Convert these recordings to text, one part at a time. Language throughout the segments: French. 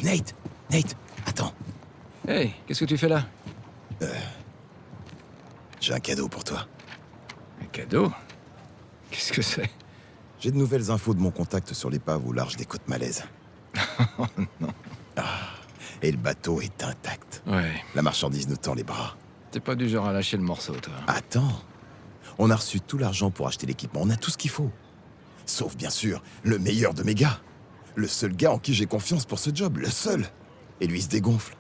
Nate! Nate! Attends, Hey, qu'est-ce que tu fais là? j'ai un cadeau pour toi. Un cadeau? Qu'est-ce que c'est? J'ai de nouvelles infos de mon contact sur l'épave au large des côtes malaises. Oh non. Et le bateau est intact. Ouais, La marchandise nous tend les bras. t'es pas du genre à lâcher le morceau, toi. Attends, on a reçu tout l'argent pour acheter l'équipement, on a tout ce qu'il faut. Sauf, bien sûr, le meilleur de mes gars. Le seul gars en qui j'ai confiance pour ce job, le seul. Et lui, il se dégonfle.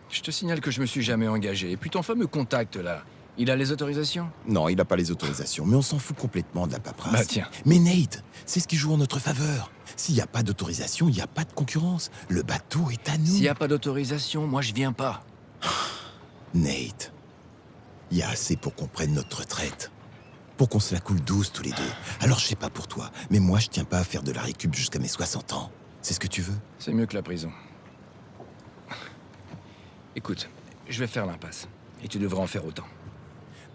Je te signale que je me suis jamais engagé. Et puis ton fameux contact, là, il a les autorisations? Non, il n'a pas les autorisations, mais on s'en fout complètement de la paperasse. Bah tiens. Mais Nate, c'est ce qui joue en notre faveur. S'il n'y a pas d'autorisation, il n'y a pas de concurrence. Le bateau est à nous. S'il y a pas d'autorisation, moi je viens pas. Nate, il y a assez pour qu'on prenne notre retraite. Pour qu'on se la coule douce tous les deux. Alors je sais pas pour toi, mais moi je tiens pas à faire de la récup jusqu'à mes 60 ans. C'est ce que tu veux? C'est mieux que la prison. Écoute, je vais faire l'impasse. Et tu devrais en faire autant.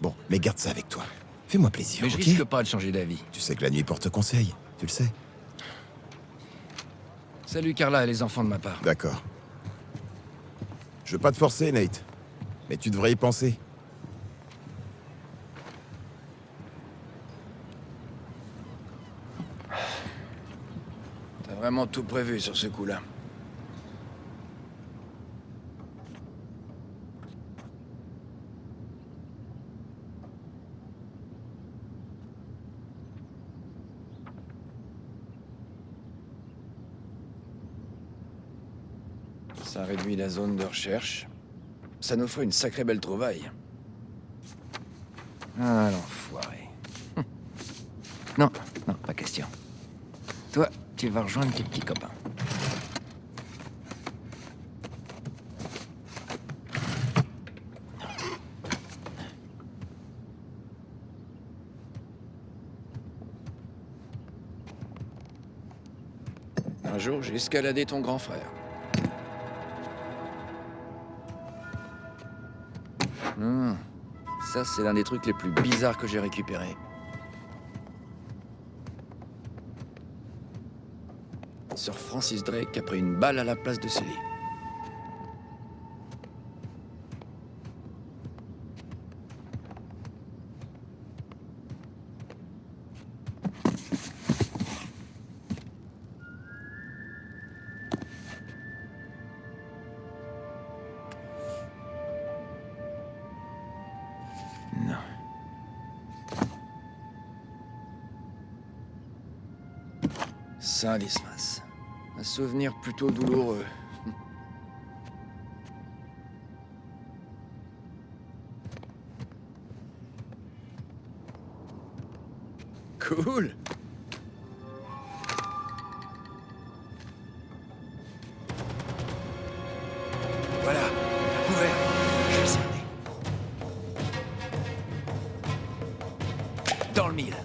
Bon, mais garde ça avec toi. Fais-moi plaisir, Mais je ok? risque pas de changer d'avis. Tu sais que la nuit porte conseil, tu le sais. Salut Carla et les enfants de ma part. D'accord. Je veux pas te forcer, Nate. Mais tu devrais y penser. T'as vraiment tout prévu sur ce coup-là. Ça réduit la zone de recherche. Ça nous ferait une sacrée belle trouvaille. Ah, l'enfoiré. Non, non, pas question. Toi, tu vas rejoindre tes petits copains. Un jour, j'ai escaladé ton grand frère. Ça, c'est l'un des trucs les plus bizarres que j'ai récupérés. Sir Francis Drake a pris une balle à la place de Sully. Non. Saint Dismas. Un souvenir plutôt douloureux. Cool. Voilà, à couvert. Je vais cerner. Dans le mille.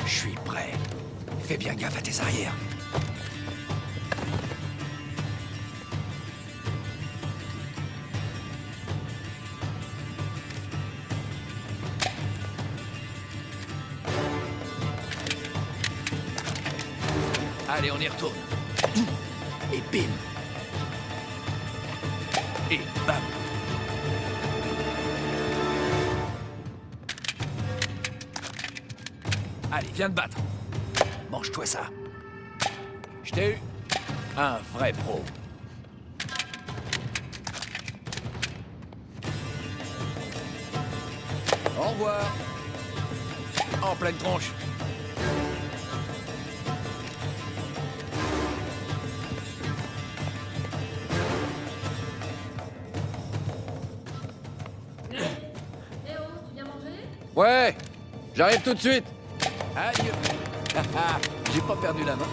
Je suis prêt. Fais bien gaffe à tes arrières. Allez, on y retourne. Et bim. Et bam. Allez, viens te battre. Mange-toi ça. Je t'ai eu. Un vrai pro. Au revoir. En pleine tronche. Eh oh, tu viens manger? Ouais, j'arrive tout de suite. Aïe. J'ai pas perdu la main.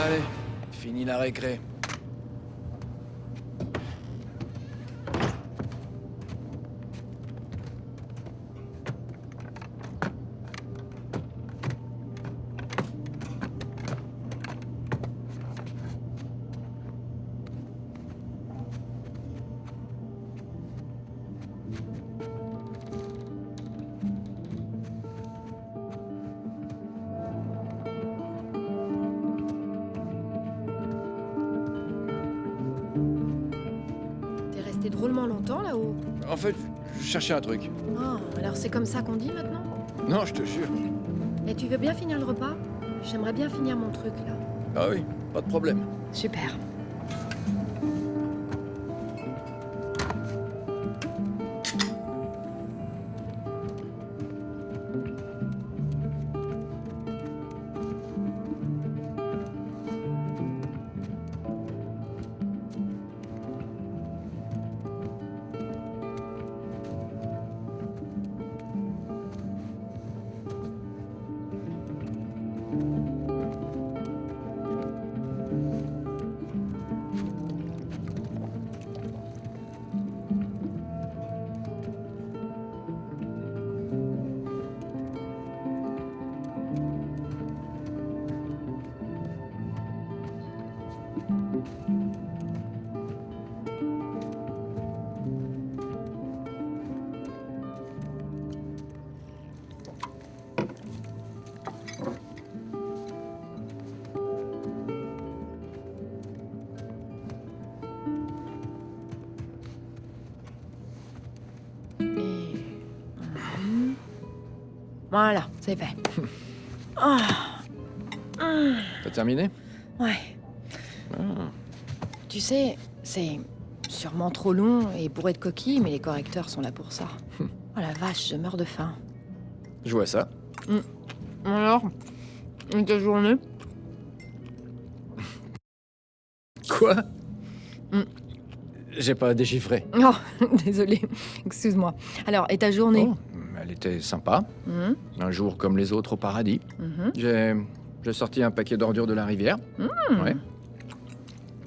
Allez, fini la récré. resté drôlement longtemps là-haut. En fait, je cherchais un truc. Oh, alors c'est comme ça qu'on dit maintenant? Non, je te jure. Et tu veux bien finir le repas? J'aimerais bien finir mon truc là. Ah oui, pas de problème. Super. Voilà, c'est fait. T'as terminé? Ouais. Tu sais, c'est sûrement trop long et bourré de coquilles, mais les correcteurs sont là pour ça. Oh la vache, je meurs de faim. Je vois ça. Alors, et ta journée? Quoi? J'ai pas déchiffré. Oh, désolé, excuse-moi. Alors, et ta journée? Oh, elle était sympa. Mhm, Un jour comme les autres au paradis. mhm. J'ai sorti un paquet d'ordures de la rivière. Ouais.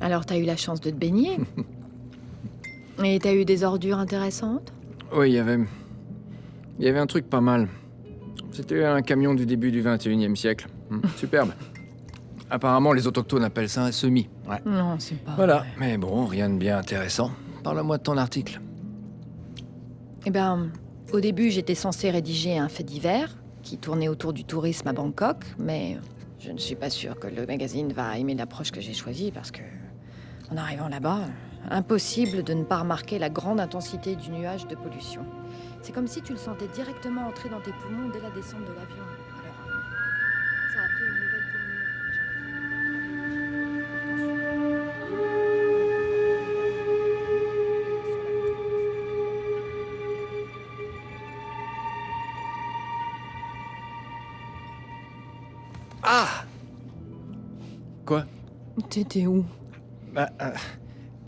Alors, t'as eu la chance de te baigner? Et t'as eu des ordures intéressantes? Oui, il y avait un truc pas mal. C'était un camion du début du 21e siècle. Superbe. Apparemment, les autochtones appellent ça un semis. Ouais. Non, c'est pas Voilà. vrai. Mais bon, rien de bien intéressant. Parle-moi de ton article. Eh ben, au début, j'étais censée rédiger un fait divers qui tournait autour du tourisme à Bangkok, mais je ne suis pas sûre que le magazine va aimer l'approche que j'ai choisie parce que, en arrivant là-bas, impossible de ne pas remarquer la grande intensité du nuage de pollution. C'est comme si tu le sentais directement entrer dans tes poumons dès la descente de l'avion. Alors, ça a pris une nouvelle Ah! Quoi? tournure. T'étais où? Bah,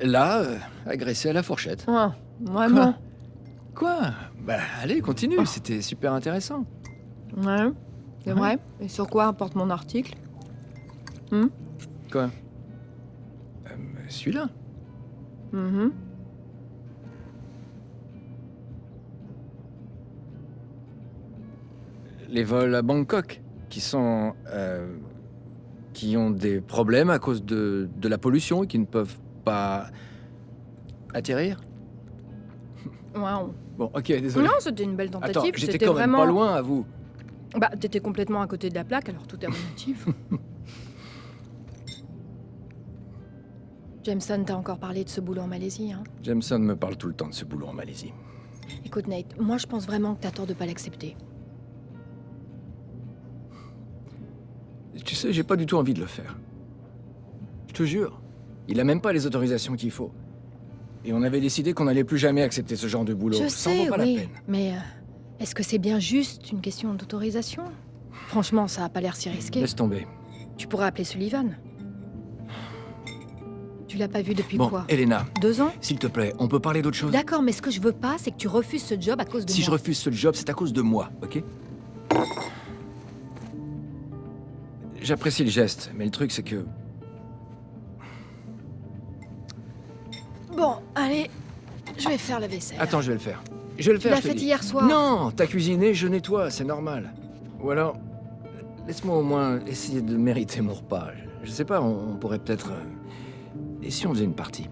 là, agressé à la fourchette. Ah, vraiment? Quoi? Bah, allez, continue, c'était super intéressant. Ouais, c'est Ouais. vrai. Et sur quoi porte mon article? Quoi? Celui-là. Mhm. Les vols à Bangkok, qui ont des problèmes à cause de la pollution et qui ne peuvent pas atterrir. Waouh. Bon, ok, désolé. Non, c'était une belle Attends, tentative. j'étais C'était quand même vraiment... pas loin, à vous. Bah, t'étais complètement à côté de la plaque, alors tout est relatif. Jameson t'a encore parlé de ce boulot en Malaisie, hein? Jameson me parle tout le temps de ce boulot en Malaisie. Écoute, Nate, moi je pense vraiment que t'as tort de pas l'accepter. Tu sais, j'ai pas du tout envie de le faire. Je te jure. Il a même pas les autorisations qu'il faut. Et on avait décidé qu'on n'allait plus jamais accepter ce genre de boulot. Je Ça en sais, vaut pas oui, la peine. mais est-ce que c'est bien juste une question d'autorisation? Franchement, ça a pas l'air si risqué. Laisse tomber. Tu pourrais appeler Sullivan. Tu l'as pas vu depuis Bon, quoi? Elena, 2 ans? s'il te plaît, on peut parler d'autre chose? D'accord, mais ce que je veux pas, c'est que tu refuses ce job à cause de Si moi. je refuse ce job, c'est à cause de moi, ok? J'apprécie le geste, mais le truc c'est que... Bon, allez, je vais faire la vaisselle. Attends, je vais le faire. Je vais le Tu faire, l'as je te faite dis. hier soir. Non, t'as cuisiné, je nettoie, c'est normal. Ou alors, laisse-moi au moins essayer de mériter mon repas. Je sais pas, on pourrait peut-être... Et si on faisait une partie?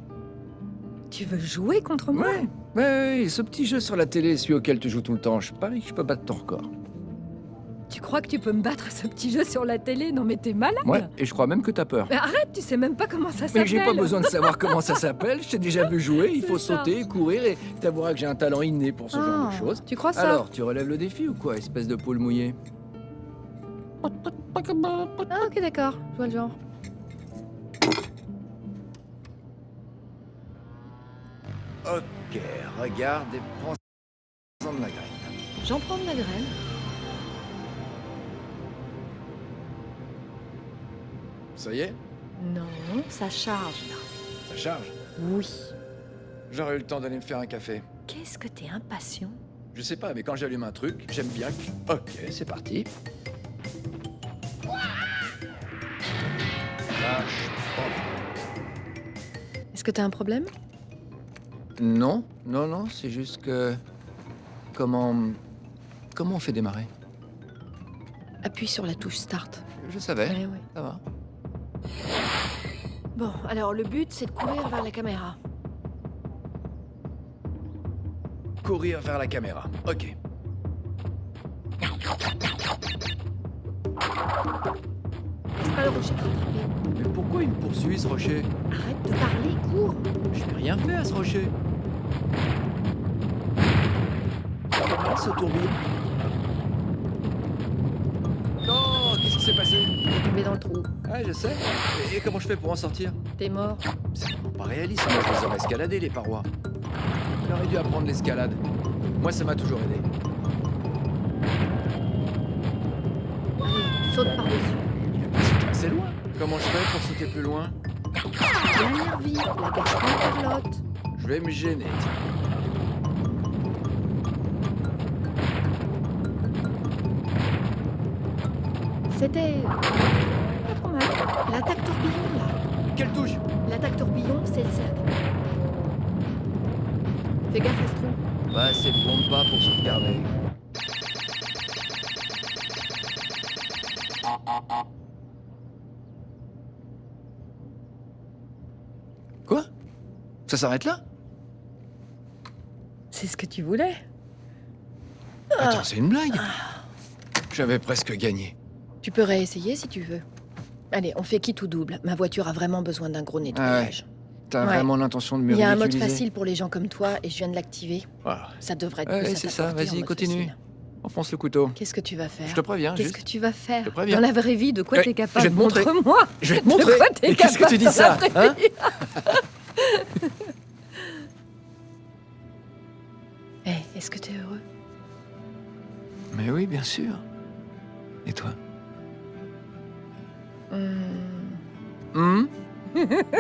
Tu veux jouer contre moi? Ouais, ce petit jeu sur la télé, celui auquel tu joues tout le temps, je parie que je peux battre ton record. tu crois que tu peux me battre à ce petit jeu sur la télé? Non mais t'es malade. Ouais, et je crois même que t'as peur. Mais arrête, tu sais même pas comment ça s'appelle. Mais j'ai pas besoin de savoir comment ça s'appelle, je t'ai déjà vu jouer, il C'est faut ça. sauter, courir, et t'avoueras que j'ai un talent inné pour ce genre de Ah, choses. tu crois ça? Alors, tu relèves le défi ou quoi, espèce de poule mouillée? Ah ok d'accord, je vois le genre. Ok, regarde et prends-en de la graine. J'en prends de la graine. Ça y est, Non, ça charge là. ça charge. Oui. J'aurais eu le temps d'aller me faire un café. Qu'est-ce que t'es impatient? Je sais pas, mais quand j'allume un truc, j'aime bien que... Ok, c'est parti. Vache. Est-ce que t'as un problème? Non, non, non, c'est juste que... Comment on fait démarrer? Appuie sur la touche Start. Je savais, Ouais, ouais. ça va. Bon, alors le but c'est de courir vers la caméra. Courir vers la caméra, ok. Laisse pas le rocher te rattraper. Mais pourquoi il me poursuit, ce rocher? Arrête de parler, cours. Je n'ai rien fait à ce rocher. Comment ce tourbillon? Non, qu'est-ce qui s'est passé? T'es tombé dans le trou. Ouais, je sais. Et comment je fais pour en sortir? T'es mort. C'est vraiment pas réaliste. Moi, je les aurais escaladés, les parois. Il aurait dû apprendre l'escalade. Moi, ça m'a toujours aidé. Allez, saute par-dessus. Il a pas sauté assez loin. Comment je fais pour sauter plus loin? Dernière vie, la gâche pas Carlotte. Je vais me gêner, tiens. C'était... pas trop mal. L'attaque tourbillon, là. Quelle touche? L'attaque tourbillon, c'est le cercle. Fais gaffe à ce trou. Pas assez de bombes pas pour sauvegarder. Quoi? Ça s'arrête là? C'est ce que tu voulais. Attends, c'est une blague? J'avais presque gagné. Tu peux réessayer si tu veux. Allez, on fait quitte ou double. Ma voiture a vraiment besoin d'un gros nettoyage. T'as Ouais. vraiment l'intention de me Il y a un mode ridiculiser? facile pour les gens comme toi et je viens de l'activer. Voilà. Ça devrait être Ouais, plus à c'est ta ça, portée en vas-y, mode continue. facile. Enfonce le couteau. Qu'est-ce que tu vas faire? Je te préviens, Qu'est-ce juste. que tu vas faire? Je te préviens. Dans la vraie vie, de quoi Eh, t'es je capable? vais te montrer. Montre-moi. Je vais te De montrer. quoi t'es Mais qu'est-ce que tu capable dis dans ça, la vraie hein? vie Est-ce que t'es heureux? Mais oui, bien sûr. Et toi?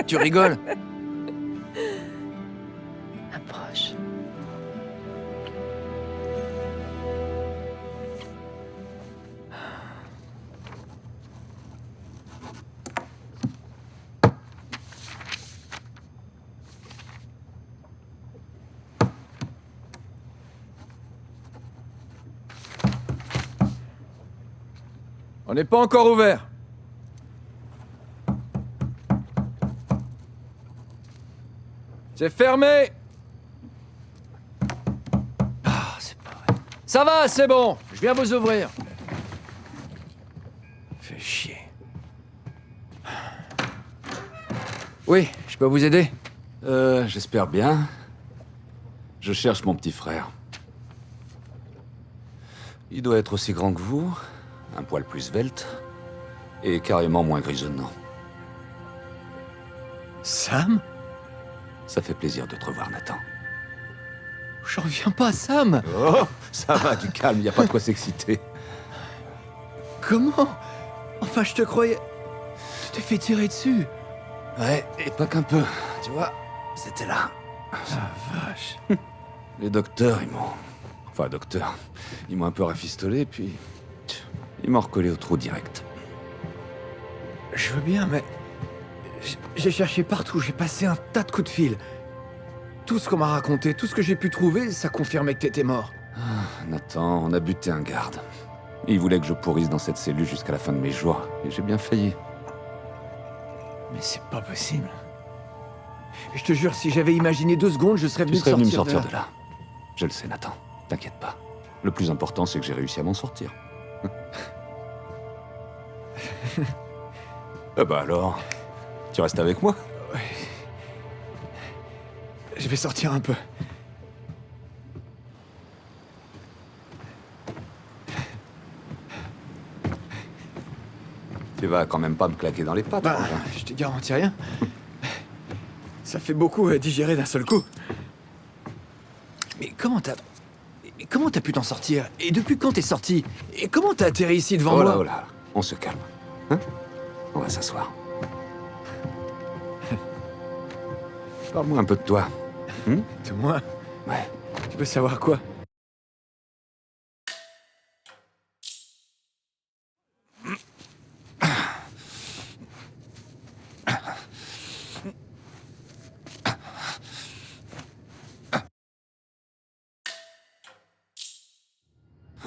Tu rigoles? Approche. On n'est pas encore ouvert. C'est fermé. Ah, c'est pas vrai. Ça va, c'est bon. Je viens vous ouvrir. Fais chier. Oui, je peux vous aider? J'espère bien. Je cherche mon petit frère. Il doit être aussi grand que vous, un poil plus svelte, et carrément moins grisonnant. Sam? Ça fait plaisir de te revoir, Nathan. J'en reviens pas, Sam. Oh, ça va, du calme, y a pas de quoi s'exciter. Comment? Enfin, je te croyais... Tu t'es fait tirer dessus. Ouais, et pas qu'un peu, tu vois, c'était là. La vache. Les docteurs, ils m'ont... Enfin, docteur, ils m'ont un peu rafistolé, puis... Ils m'ont recollé au trou direct. Je veux bien, mais... J'ai cherché partout, j'ai passé un tas de coups de fil. Tout ce qu'on m'a raconté, tout ce que j'ai pu trouver, ça confirmait que t'étais mort. Nathan, on a buté un garde. Il voulait que je pourrisse dans cette cellule jusqu'à la fin de mes jours, et j'ai bien failli. Mais c'est pas possible. Je te jure, si j'avais imaginé 2 secondes, je serais Tu venu serais venu me sortir sortir de là. Je le sais, Nathan. T'inquiète pas. Le plus important, c'est que j'ai réussi à m'en sortir. Ah bah alors, tu restes avec moi? Je vais sortir un peu. Tu vas quand même pas me claquer dans les pattes, Bah, Frangin. je te garantis rien. Ça fait beaucoup à digérer d'un seul coup. Mais comment t'as pu t'en sortir? Et depuis quand t'es sorti? Et comment t'as atterri ici devant Oh moi? là, oh là, on se calme. Hein? On va s'asseoir. Parle-moi un peu de toi. De moi? Ouais. Tu veux savoir quoi?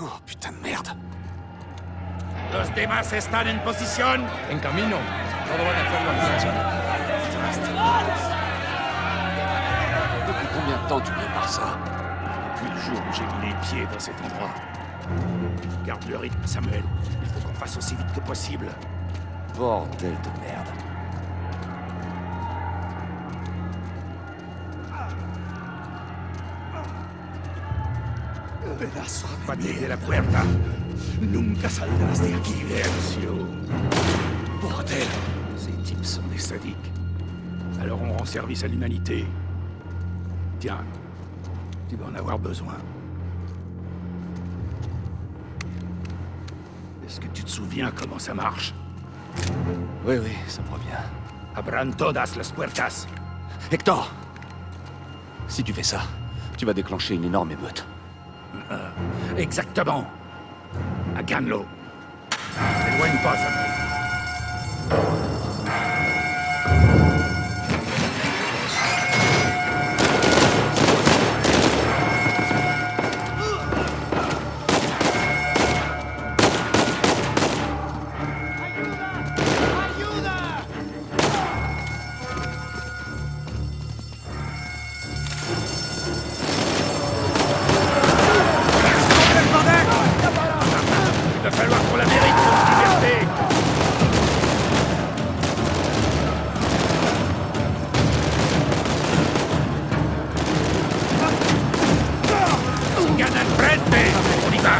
Oh putain de merde. Los demás están en posición. En camino. Todo van a hacerlo en marcha. Depuis combien de temps tu prépares ça? Depuis le jour où j'ai mis les pieds dans cet endroit. Garde le rythme, Samuel. Il faut qu'on fasse aussi vite que possible. Bordel de merde. Pedazo de Patete la puerta. Nunca saldrás de aquí, Versio. Bordel. Ces types sont des sadiques. Alors on rend service à l'humanité. Tiens, tu vas en avoir besoin. Est-ce que tu te souviens comment ça marche? Oui, oui, ça me revient. Abran todas las puertas. Hector! Si tu fais ça, tu vas déclencher une énorme émeute. Exactement. À Ganlo. T'éloigne pas, Samuel. Il va falloir qu'on la mérite, notre liberté. Sigan al frente. On y va.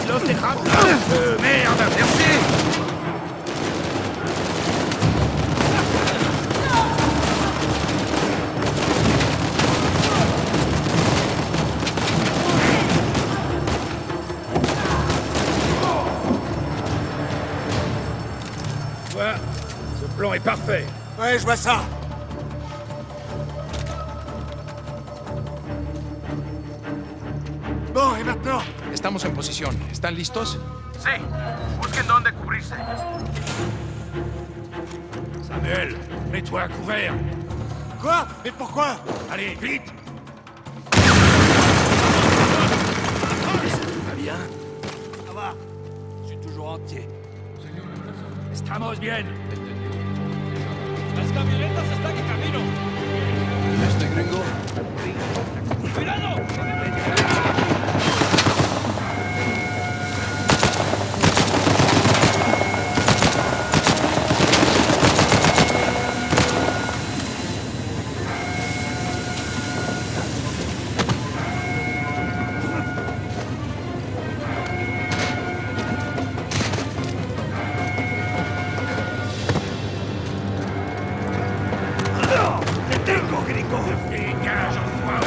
Los dejamos. Merde, merci. Voilà, ce plan est parfait. Ouais, je vois ça. Bon, et maintenant? Estamos en posición. ¿Están listos? Sí, busquen dónde cubrirse. Samuel, mets-toi à couvert. Quoi? Mais pourquoi? Allez, vite. Tout va bien? Ça va. Je suis toujours entier. Estamos bien. Las camionetas están en camino. Este gringo. Te tengo, gringo. Dégage, enfoiré.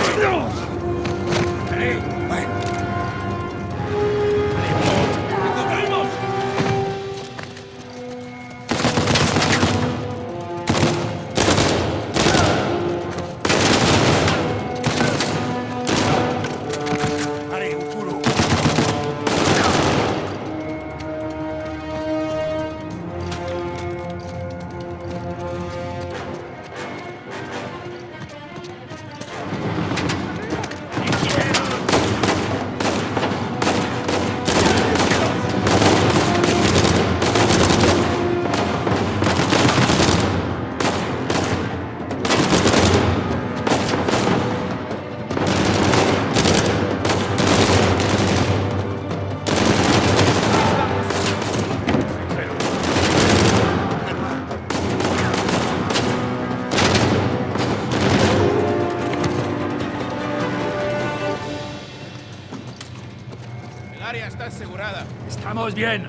El área está asegurada. Estamos bien.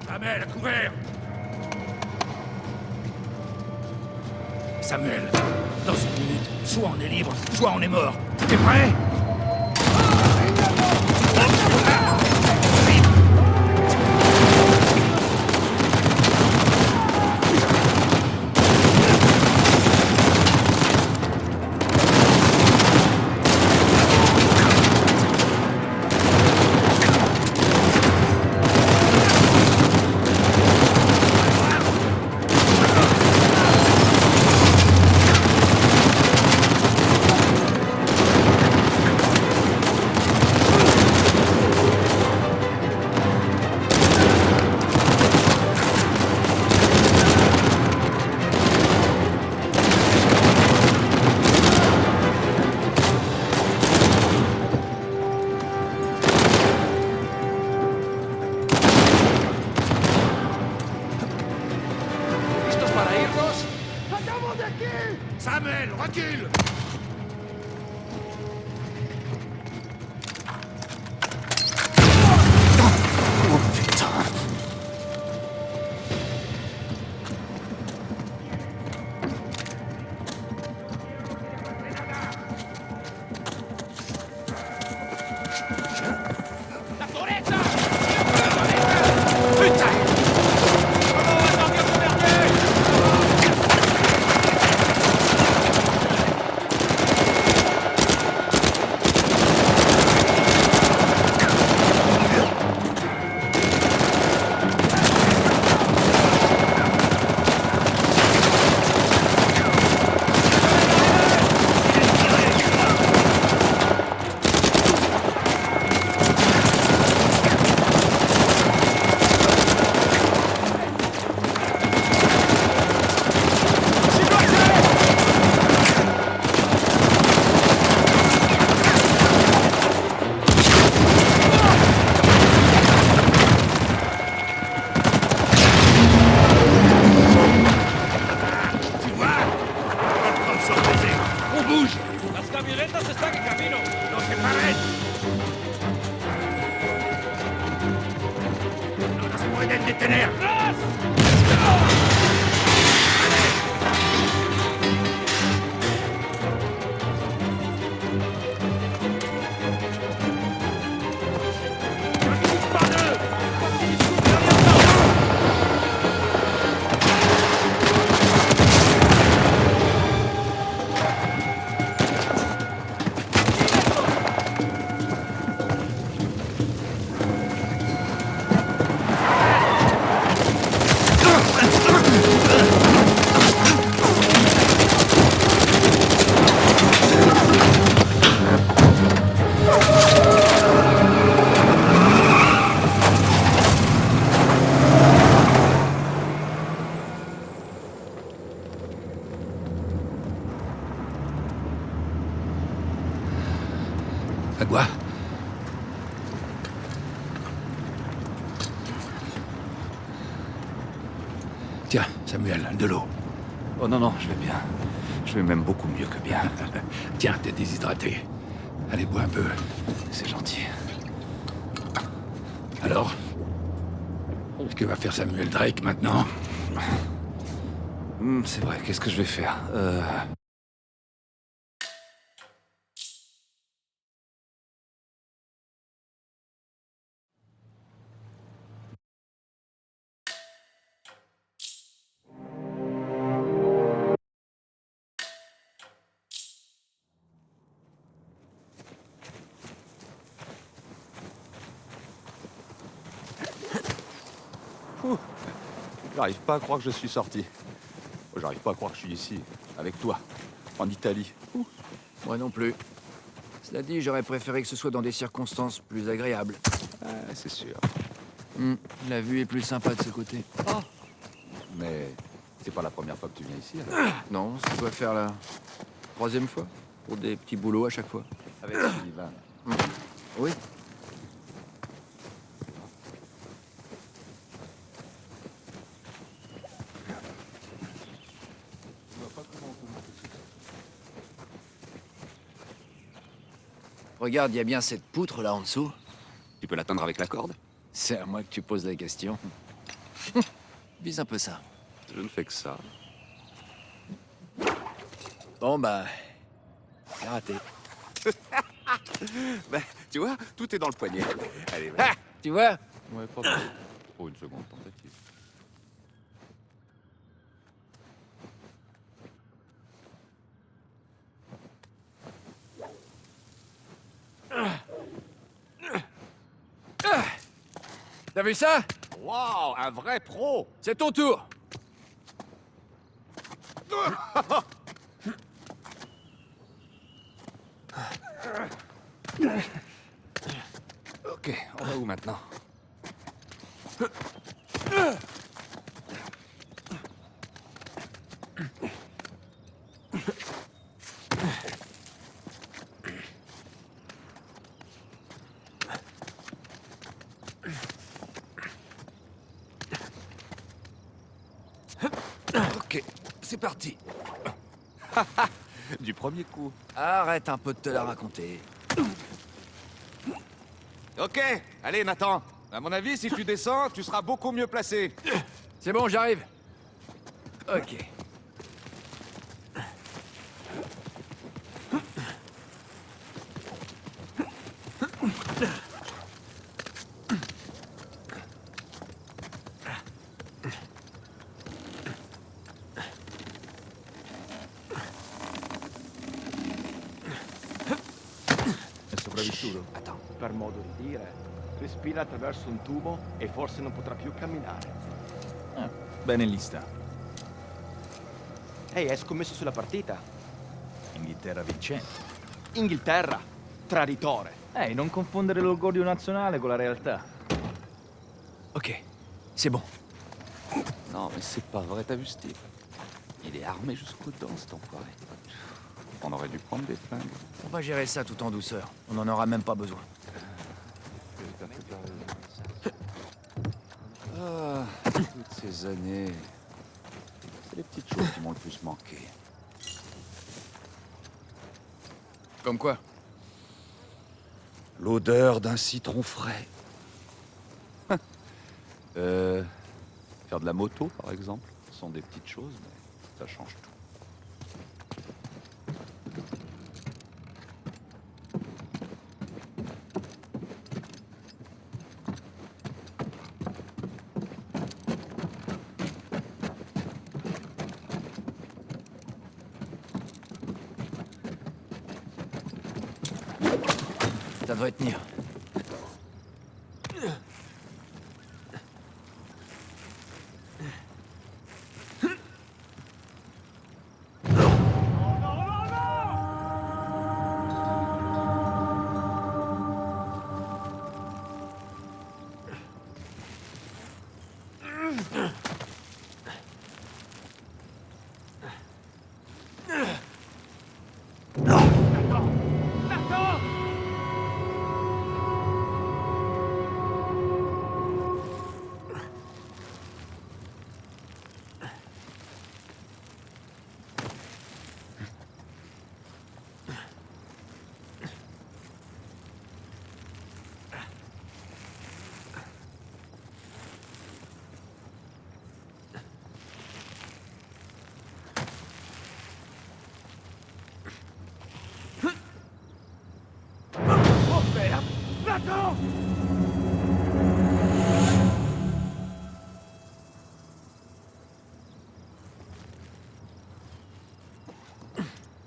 Samuel, à couvert. Samuel, dans une minute, soit on est libre, soit on est mort. T'es prêt? ¿Listos para irnos? Samuel, recule! Oh putain. ¡La floresta! Putain! Tu vois? On se reposer. On bouge! Las camionetas están en camino. No se paren! No nos pueden detener! Agua? Tiens, Samuel, de l'eau. Oh non, non, je vais bien. Je vais même beaucoup mieux que bien. Tiens, t'es déshydraté. Allez, bois un peu. C'est gentil. Alors? Que va faire Samuel Drake maintenant? C'est vrai, qu'est-ce que je vais faire J'arrive pas à croire que je suis sorti. J'arrive pas à croire que je suis ici, avec toi, en Italie. Moi non plus. Cela dit, j'aurais préféré que ce soit dans des circonstances plus agréables. C'est sûr. La vue est plus sympa de ce côté. Mais c'est pas la première fois que tu viens ici, alors. Non, ça doit faire la 3e fois. Pour des petits boulots à chaque fois. Avec Sullivan. Oui. Regarde, il y a bien cette poutre là en dessous. Tu peux l'atteindre avec la corde? C'est à moi que tu poses la question. Vise un peu ça. Je ne fais que ça. Bon bah... c'est raté. Bah, tu vois, tout est dans le poignet. Allez, vas-y. Ah, tu vois? Ouais, pas mal. Pour une seconde tentative. T'as vu ça? Waouh, un vrai pro! C'est ton tour. Ok, on va où maintenant? Ok, c'est parti. Du premier coup. Arrête un peu de te la raconter. Ok, allez Nathan. À mon avis, si tu descends, tu seras beaucoup mieux placé. C'est bon, j'arrive. Ok. È sopravvissuto? Attends. Per modo di dire. Respira attraverso un tubo e forse non potrà più camminare. Bene in lista. Ehi, hai scommesso sulla partita? Inghilterra vincente. Inghilterra, traditore. Ehi, non confondere l'orgoglio nazionale con la realtà. Ok, c'est bon. Non, mais c'est pas vrai, t'as vu Steve? Il est armé jusqu'aux dents, cet enfoiré. On aurait dû prendre des flingues. On va gérer ça tout en douceur. On n'en aura même pas besoin. Ah, toutes ces années. C'est les petites choses qui m'ont le plus manqué. Comme quoi? L'odeur d'un citron frais. Faire de la moto, par exemple, ce sont des petites choses, mais ça change tout. Ça devrait tenir.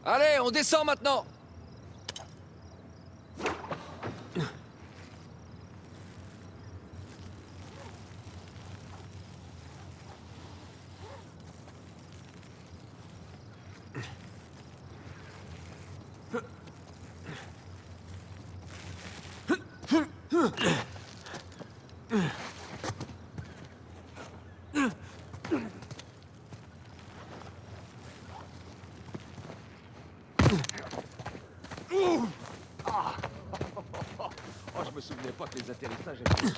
Allez, on descend maintenant. Oh, je me souvenais pas que les atterrissages étaient...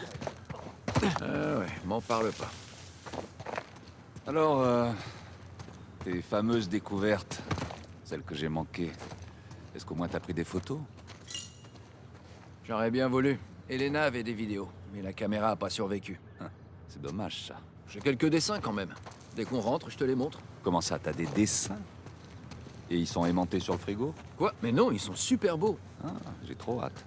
Ah ouais, m'en parle pas. Alors, tes fameuses découvertes, celles que j'ai manquées, est-ce qu'au moins t'as pris des photos? J'aurais bien voulu. Elena avait des vidéos, mais la caméra a pas survécu. C'est dommage, ça. J'ai quelques dessins quand même. Dès qu'on rentre, je te les montre. Comment ça, t'as des dessins? Et ils sont aimantés sur le frigo? Quoi? Mais non, ils sont super beaux. Ah, j'ai trop hâte.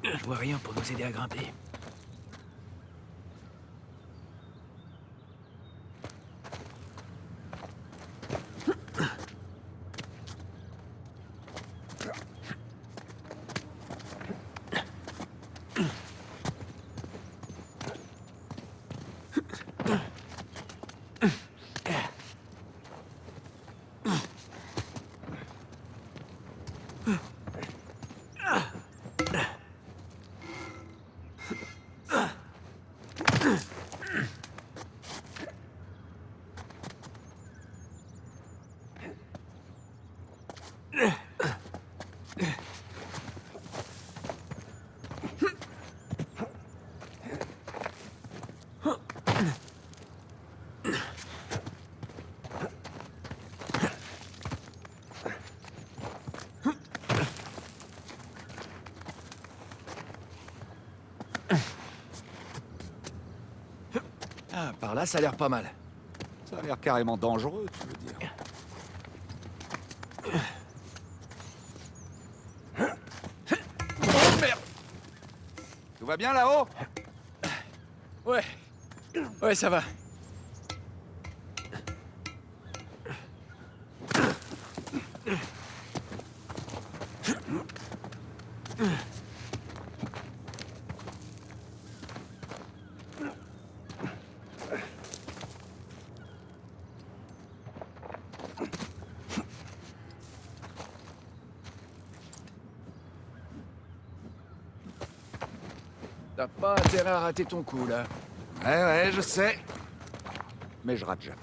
Je vois rien pour nous aider à grimper. Ah, par là, ça a l'air pas mal. Ça a l'air carrément dangereux, tu veux dire. Oh merde! Tout va bien là-haut? Ouais. Ouais, ça va. T'as pas intérêt à rater ton coup, là. Ouais, je sais. Mais je rate jamais.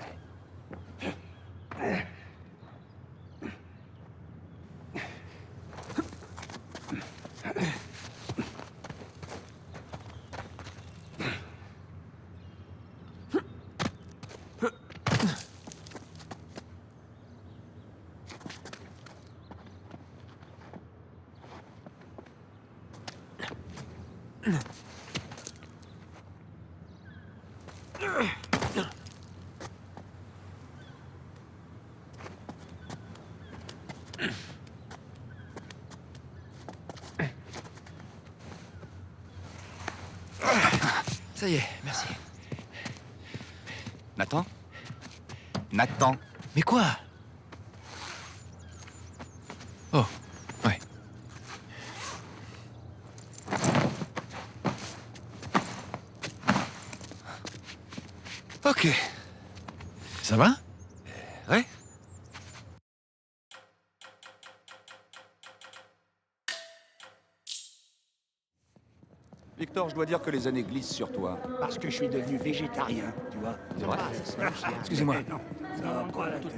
Ça y est, merci. Nathan? Nathan? Mais quoi? Oh, ouais. Ok. Ça va? Ouais? Victor, je dois dire que les années glissent sur toi. Parce que je suis devenu végétarien, tu vois. C'est vrai? Excusez-moi. Non, ça va pas la tête.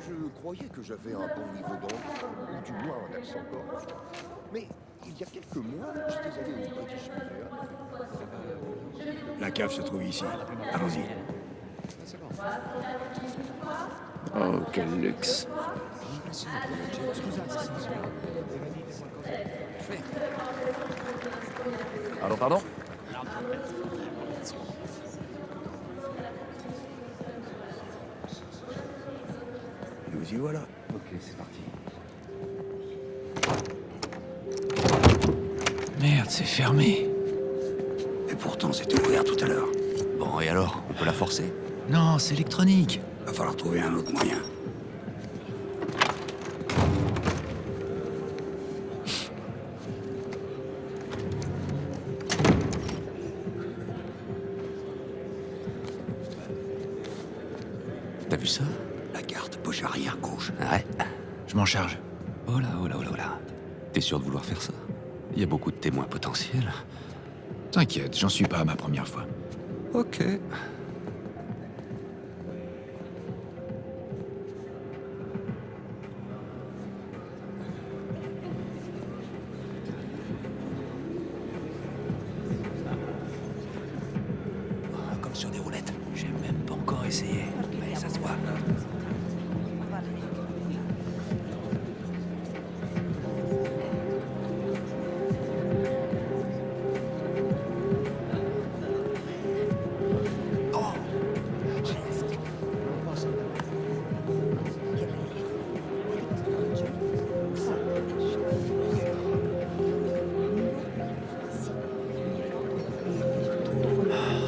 Je croyais que j'avais un bon niveau d'anglais, ou du moins un accent correct. Mais il y a quelques mois, j'étais allé au British Museum. La cave se trouve ici. Allons-y. Oh, quel luxe. Pardon, pardon? Nous y voilà. Ok, c'est parti. Merde, c'est fermé. Et pourtant, c'était ouvert tout à l'heure. Bon, et alors? On peut la forcer? Non, c'est électronique. Va falloir trouver un autre moyen. T'as vu ça? La garde, poche arrière gauche. Ouais. Je m'en charge. Oh là, oh là, oh là, oh là. T'es sûr de vouloir faire ça? Il y a beaucoup de témoins potentiels. T'inquiète, j'en suis pas à ma première fois. Ok. Comme sur des roulettes. J'ai même pas encore essayé. Mais ça se voit.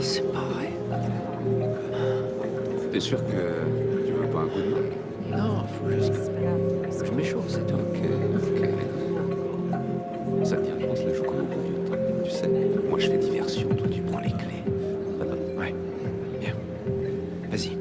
C'est pas vrai. T'es sûr que tu veux pas un coup de main? Non, faut juste que je m'échauffe, c'est tout. Ok, ok. Ça te dit, on se la joue comme au bon vieux temps. Tu sais, moi je fais diversion, toi tu prends les clés. Ouais, bien. Vas-y.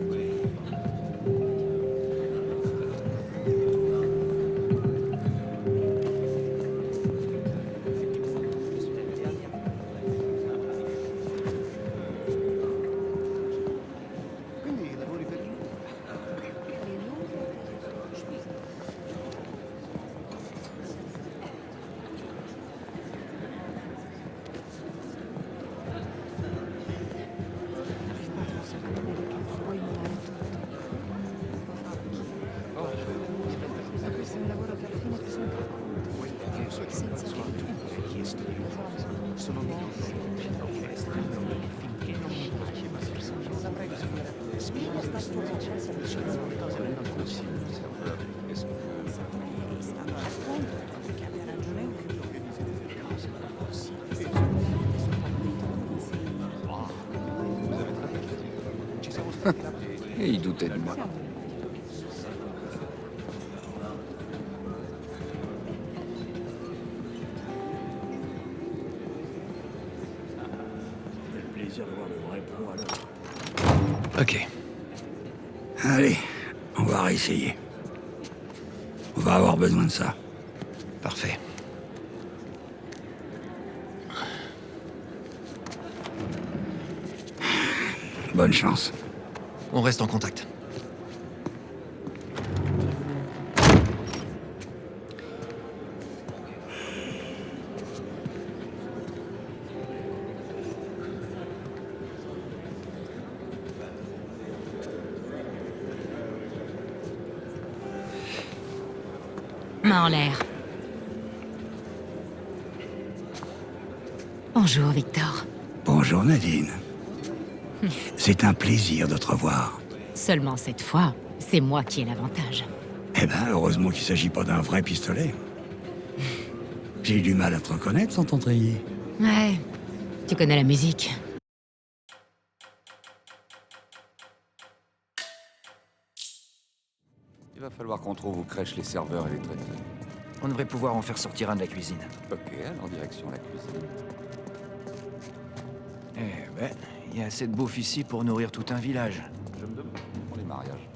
Et il doutait de moi. Quel plaisir de voir le vrai pro alors. Ok. Allez, on va réessayer. On va avoir besoin de ça. Parfait. Bonne chance. On reste en contact. Main en l'air. Bonjour, Victor. Bonjour Nadine. C'est un plaisir de te revoir. Seulement cette fois, c'est moi qui ai l'avantage. Eh ben, heureusement qu'il s'agit pas d'un vrai pistolet. J'ai eu du mal à te reconnaître sans t'entraîner. Ouais, tu connais la musique. Il va falloir qu'on trouve où crèchent les serveurs et les traiteurs. On devrait pouvoir en faire sortir un de la cuisine. Ok, alors direction la cuisine. Eh ben, il y a assez de bouffe ici pour nourrir tout un village. Je me demande pour les mariages.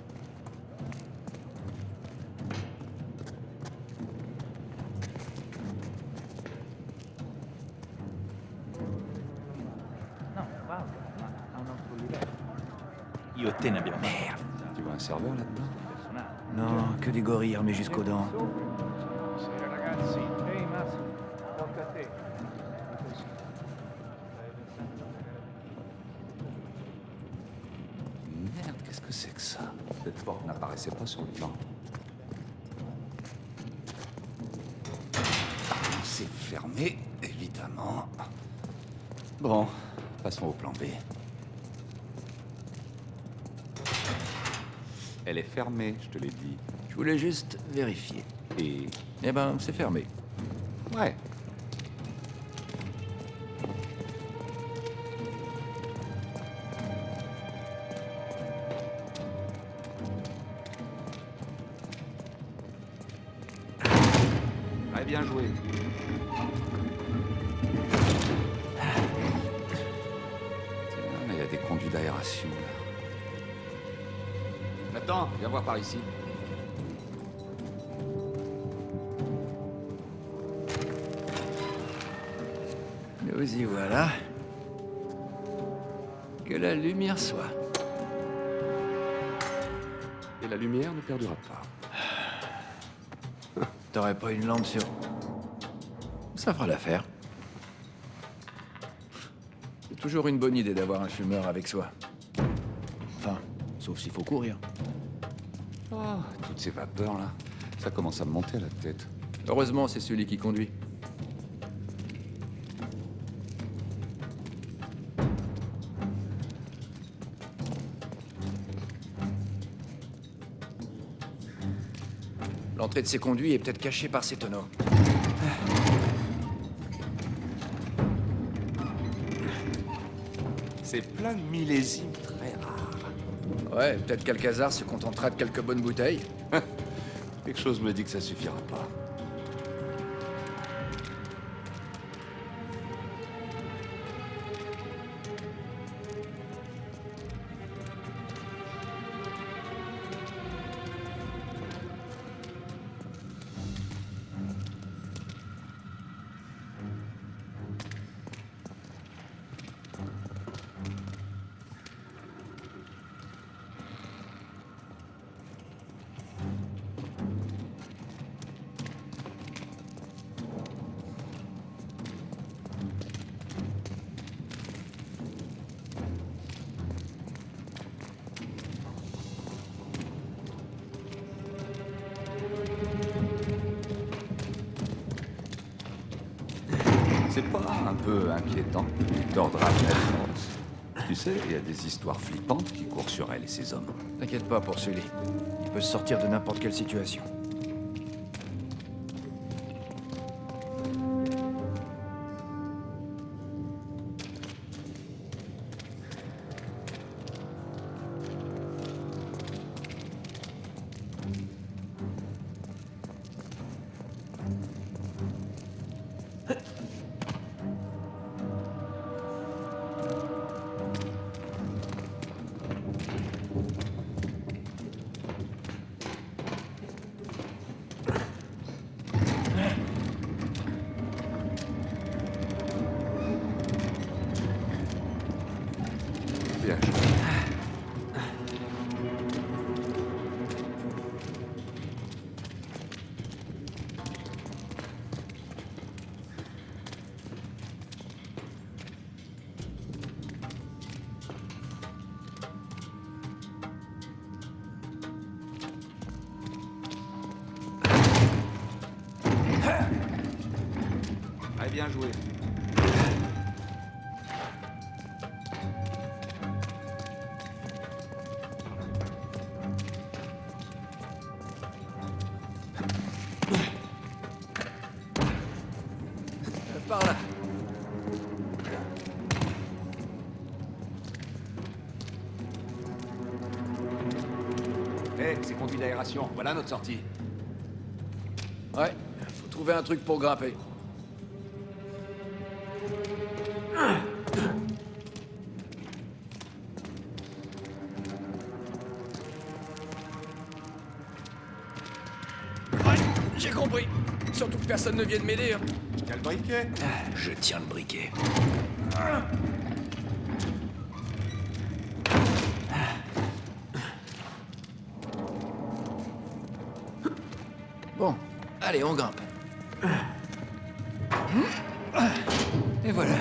Io te ne abbiamo. Merde. Tu vois un serveur là-dedans? Non, que des gorilles armés jusqu'aux dents. Merde, qu'est-ce que c'est que ça? Cette porte n'apparaissait pas sur le plan. C'est fermé, évidemment. Bon, passons au plan B. Elle est fermée, je te l'ai dit. Je voulais juste vérifier. Et... Eh ben, c'est fermé. ouais. Ouais, bien joué. Tiens, il y a des conduits d'aération, là. Attends, viens voir par ici. Nous y voilà. Que la lumière soit. Et la lumière ne perdura pas. T'aurais pas une lampe sur... Ça fera l'affaire. C'est toujours une bonne idée d'avoir un fumeur avec soi. Enfin, sauf s'il faut courir. Oh, toutes ces vapeurs là, ça commence à me monter à la tête. Heureusement, c'est celui qui conduit. L'entrée de ces conduits est peut-être cachée par ces tonneaux. C'est plein de millésimes très rares. Ouais, peut-être qu'Alcazar se contentera de quelques bonnes bouteilles. Quelque chose me dit que ça suffira pas. C'est pas un peu inquiétant d'ordre à force. Tu sais, il y a des histoires flippantes qui courent sur elle et ses hommes. T'inquiète pas pour Sully. Il peut se sortir de n'importe quelle situation. Bien joué. Très bien joué. Par là. Hé, c'est conduit d'aération. Voilà notre sortie. Ouais, faut trouver un truc pour grimper. Ouais, j'ai compris. Surtout que personne ne vienne m'aider. Hein. Tiens le briquet. Je tiens le briquet. Bon, allez, on grimpe. Et voilà.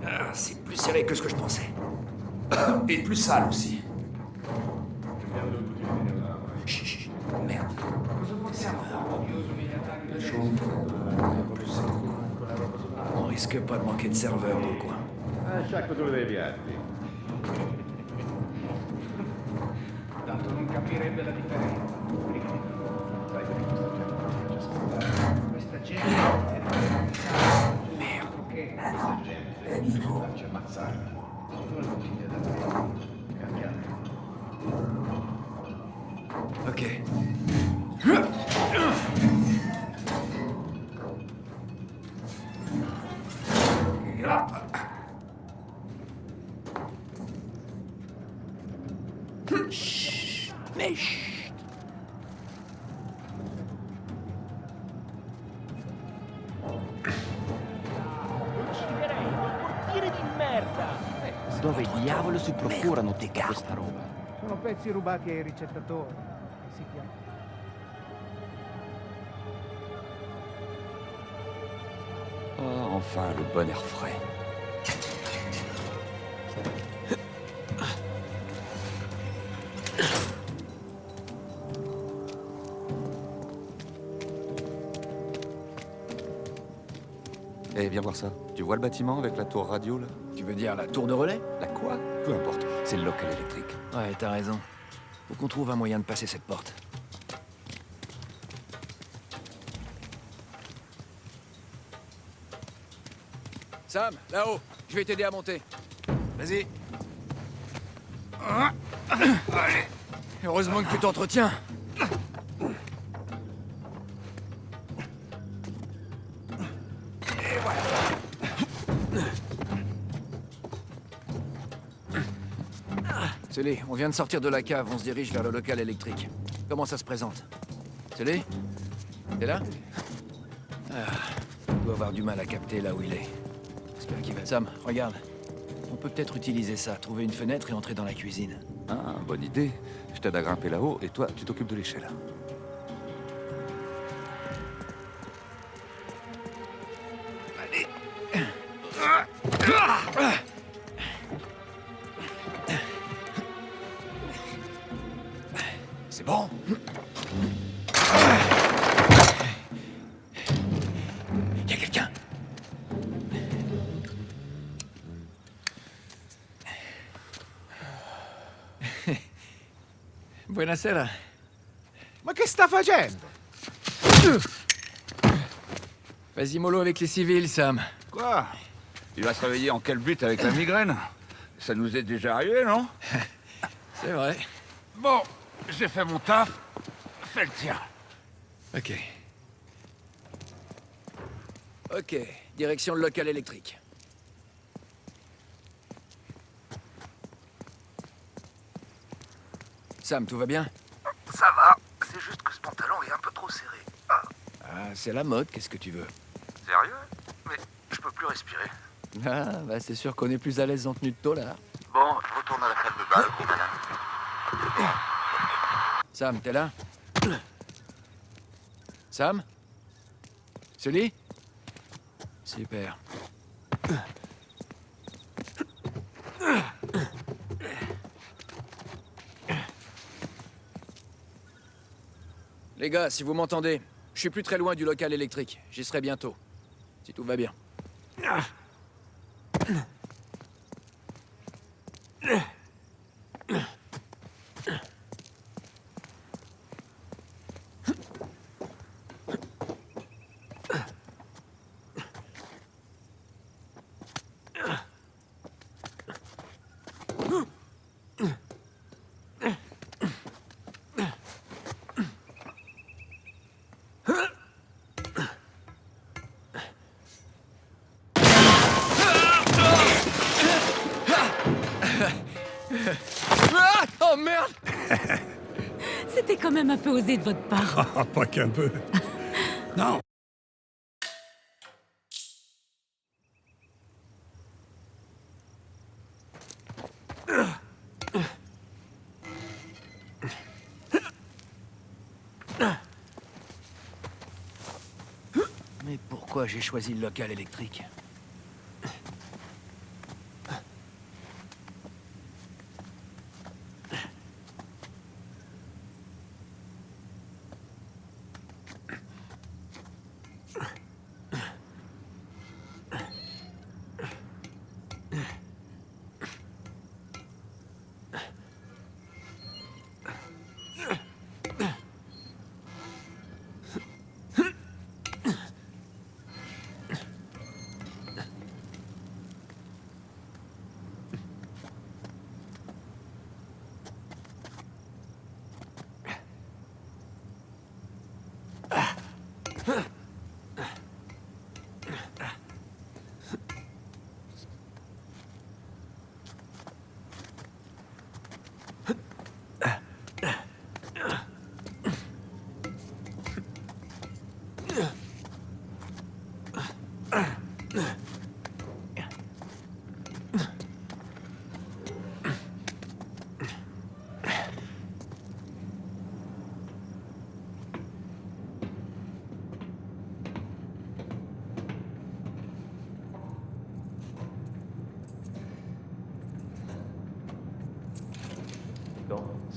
Ah, c'est plus serré que ce que je pensais. Et plus sale aussi. Chut, chut, merde. On risque pas de manquer de serveurs dans le coin. Lascia dove viaggi. Tanto non capirebbe la differenza. Sai perché questa gente c'è stata. Questa gente Merde. che questa gente faccia ammazzare. Non lo dite da me. Cambiate. Ok. Chut. Mais chut. Ucciderei quel portiere di merda! Dove diavolo si procurano tutta questa roba? Sono pezzi rubati ai ricettatori. Si chiama. Oh, enfin, le bon air frais. Eh, viens voir ça. Tu vois le bâtiment avec la tour radio, là? Tu veux dire la tour de relais? La quoi? Peu importe. C'est le local électrique. Ouais, t'as raison. Faut qu'on trouve un moyen de passer cette porte. Sam, là-haut, je vais t'aider à monter. Vas-y. Allez. Heureusement que tu t'entretiens. Et voilà. Sully, on vient de sortir de la cave, on se dirige vers le local électrique. Comment ça se présente? Sully? T'es là? Il doit avoir du mal à capter là où il est. J'espère qu'il va... Sam, regarde. On peut peut-être utiliser ça, trouver une fenêtre et entrer dans la cuisine. Ah, bonne idée. Je t'aide à grimper là-haut et toi, tu t'occupes de l'échelle. Allez. C'est bon. Il y a quelqu'un. Buonasera. Ma che sta facendo? Vas-y mollo avec les civils, Sam. Quoi? Il va se réveiller en quel but avec la migraine? Ça nous est déjà arrivé, non? C'est vrai. Bon, j'ai fait mon taf. Fais le tien. Ok. Ok, direction le local électrique. Sam, tout va bien? Ça va, c'est juste que ce pantalon est un peu trop serré. Ah, c'est la mode, qu'est-ce que tu veux? Sérieux? Mais je peux plus respirer. Ah, bah c'est sûr qu'on est plus à l'aise en tenue de tôle, là. Bon, je retourne à la salle de bain, gros malin. Sam, t'es là? Sam? Sully? Super. Les gars, si vous m'entendez, je suis plus très loin du local électrique. J'y serai bientôt. Si tout va bien. Ah! Oh merde! C'était quand même un peu osé de votre part. Ah, pas qu'un peu. Non. Mais pourquoi j'ai choisi le local électrique?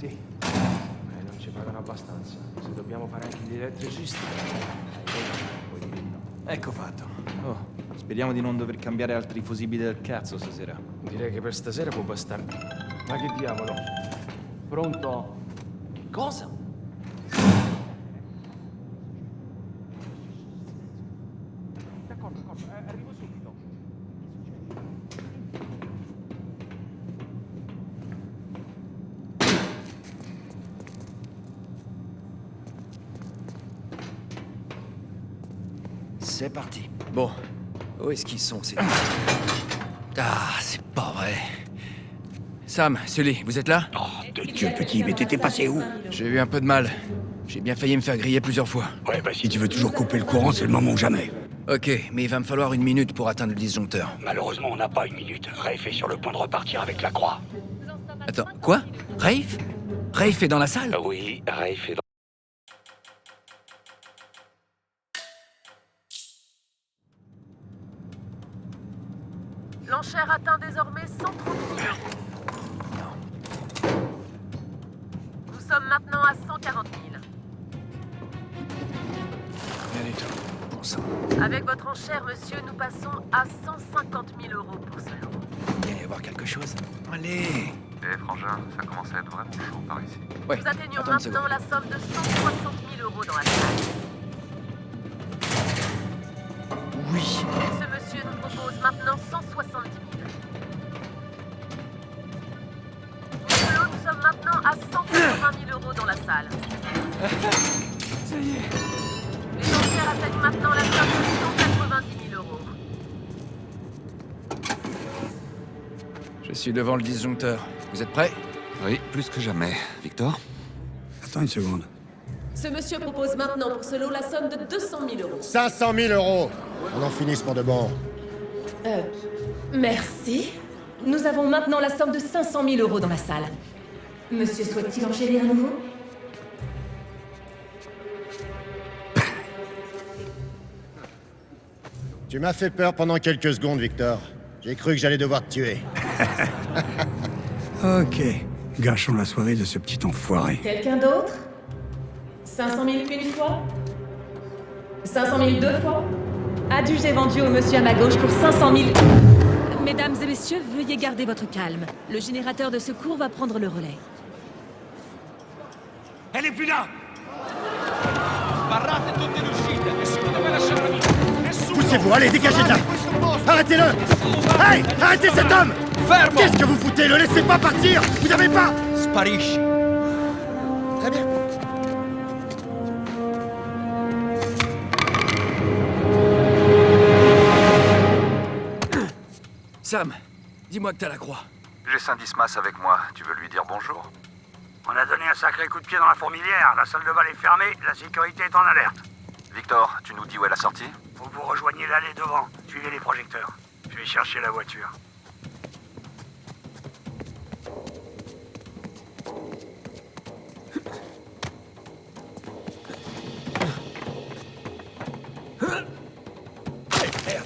Sì. Non ci pagano abbastanza. Se dobbiamo fare anche gli elettricisti, puoi dire di no. Ecco fatto. Oh, speriamo di non dover cambiare altri fusibili del cazzo stasera. Direi che per stasera può bastare. Ma che diavolo? Pronto? Cosa? D'accordo, arrivo subito. C'est parti. Bon, où est-ce qu'ils sont, ces... Ah, c'est pas vrai. Sam, Sully, vous êtes là? Oh, de Dieu, petit, mais t'étais passé où? J'ai eu un peu de mal. J'ai bien failli me faire griller plusieurs fois. Ouais, bah si tu veux toujours couper le courant, c'est le moment ou jamais. Ok, mais il va me falloir 1 minute pour atteindre le disjoncteur. Malheureusement, on n'a pas 1 minute. Rafe est sur le point de repartir avec la croix. Attends, quoi? Rafe? Rafe est dans la salle? Oui, Rafe est dans... L'enchère atteint désormais 130 000 euros. Nous sommes maintenant à 140 000. Rien du tout. Bon sang. Avec votre enchère, monsieur, nous passons à 150 000 euros pour ce lot. Il va y avoir quelque chose. Allez! Eh, frangin, ça commence à être vraiment chaud par ici. Ouais, Nous atteignons attends une maintenant seconde. la somme de 160 000 euros dans la salle. Oui. Ce monsieur nous propose maintenant 170 000. Pour ce lot, nous sommes maintenant à 180 000 euros dans la salle. Ça y est. Les enchères atteignent maintenant la somme de 190 000 euros. Je suis devant le disjoncteur. Vous êtes prêts? Oui, plus que jamais. Victor? Attends une seconde. Ce monsieur propose maintenant pour ce lot la somme de 200 000 euros. 500 000 euros. On en finisse pour de bon. Merci. Nous avons maintenant la somme de 500 000 euros dans la salle. Monsieur souhaite-t-il enchérir à nouveau? Tu m'as fait peur pendant quelques secondes, Victor. J'ai cru que j'allais devoir te tuer. Ok. Gâchons la soirée de ce petit enfoiré. Quelqu'un d'autre? 500 000 une fois? 500 000 deux fois? Adjugé vendu au monsieur à ma gauche pour 500 000... Mesdames et messieurs, veuillez garder votre calme. Le générateur de secours va prendre le relais. Elle est plus là! Poussez-vous, allez, dégagez de là! Arrêtez-le! Hey! Arrêtez cet homme! Qu'est-ce que vous foutez? Le laissez pas partir! Vous avez pas... Sparisci. Très bien. Sam, dis-moi que t'as la croix. J'ai Saint-Dismas avec moi. Tu veux lui dire bonjour? On a donné un sacré coup de pied dans la fourmilière. La salle de bal est fermée, la sécurité est en alerte. Victor, tu nous dis où est la sortie? Faut que vous rejoigniez l'allée devant. Suivez les projecteurs. Je vais chercher la voiture. Merde.